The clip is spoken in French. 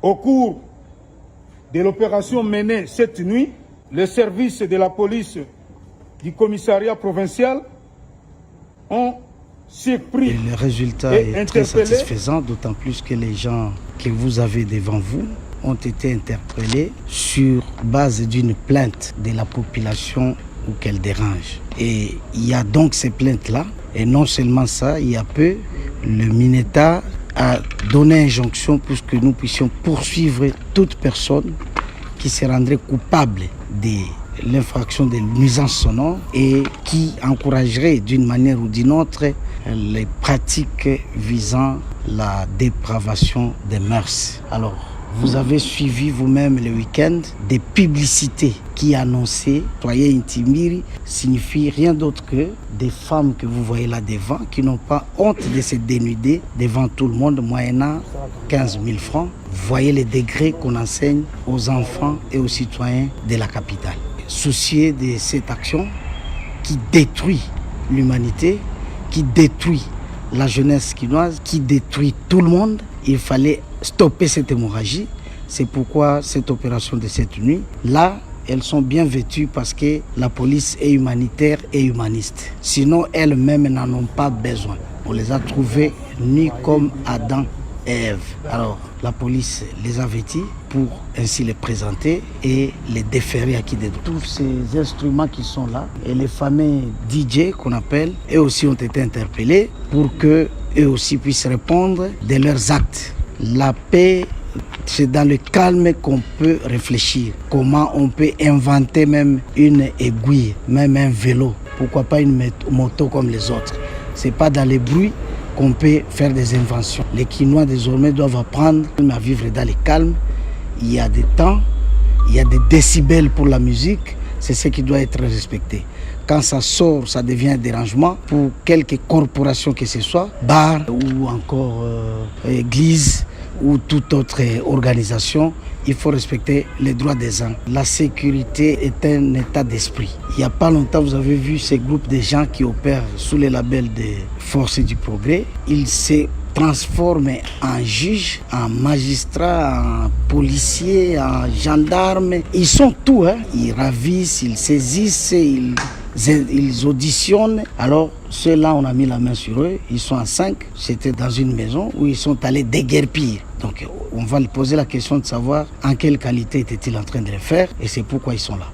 Au cours de l'opération menée cette nuit, les services de la police du commissariat provincial ont surpris. Et le résultat est très satisfaisant, d'autant plus que les gens que vous avez devant vous ont été interpellés sur base d'une plainte de la population ou qu'elle dérange. Et il y a donc ces plaintes-là. Et non seulement ça, il y a peu, le MINETA a donné injonction pour que nous puissions poursuivre toute personne qui se rendrait coupable de l'infraction de nuisance sonore et qui encouragerait d'une manière ou d'une autre les pratiques visant la dépravation des mœurs. Alors, vous avez suivi vous-même le week-end des publicités qui annonçaient « Soyez intimidés » signifie rien d'autre que des femmes que vous voyez là devant qui n'ont pas honte de se dénuder devant tout le monde moyennant 15 000 francs. Voyez les degrés qu'on enseigne aux enfants et aux citoyens de la capitale. Soucieux de cette action qui détruit l'humanité, qui détruit la jeunesse quinoise, qui détruit tout le monde, il fallait stopper cette hémorragie. C'est pourquoi cette opération de cette nuit, là, elles sont bien vêtues parce que la police est humanitaire et humaniste. Sinon, elles-mêmes n'en ont pas besoin. On les a trouvées nues comme Adam et Ève. Alors, la police les a vêtues pour ainsi les présenter et les déférer à qui de droit. Tous ces instruments qui sont là et les fameux DJ qu'on appelle, eux aussi ont été interpellés pour qu'eux aussi puissent répondre de leurs actes. La paix, c'est dans le calme qu'on peut réfléchir. Comment on peut inventer même une aiguille, même un vélo. Pourquoi pas une moto comme les autres. C'est pas dans les bruits qu'on peut faire des inventions. Les Quinois désormais doivent apprendre à vivre dans le calme. Il y a des temps, il y a des décibels pour la musique. C'est ce qui doit être respecté. Quand ça sort, ça devient un dérangement pour quelque corporation que ce soit, bar ou encore église ou toute autre organisation. Il faut respecter les droits des gens. La sécurité est un état d'esprit. Il n'y a pas longtemps, vous avez vu ces groupes de gens qui opèrent sous le label des forces du progrès. Ils se transforment en juges, en magistrats, en policiers, en gendarmes. Ils sont tout, hein. Ils ravissent, ils saisissent, ils auditionnent. Alors, ceux-là, on a mis la main sur eux. Ils sont à 5. C'était dans une maison où ils sont allés déguerpir. Donc, on va lui poser la question de savoir en quelle qualité étaient-ils en train de le faire et c'est pourquoi ils sont là.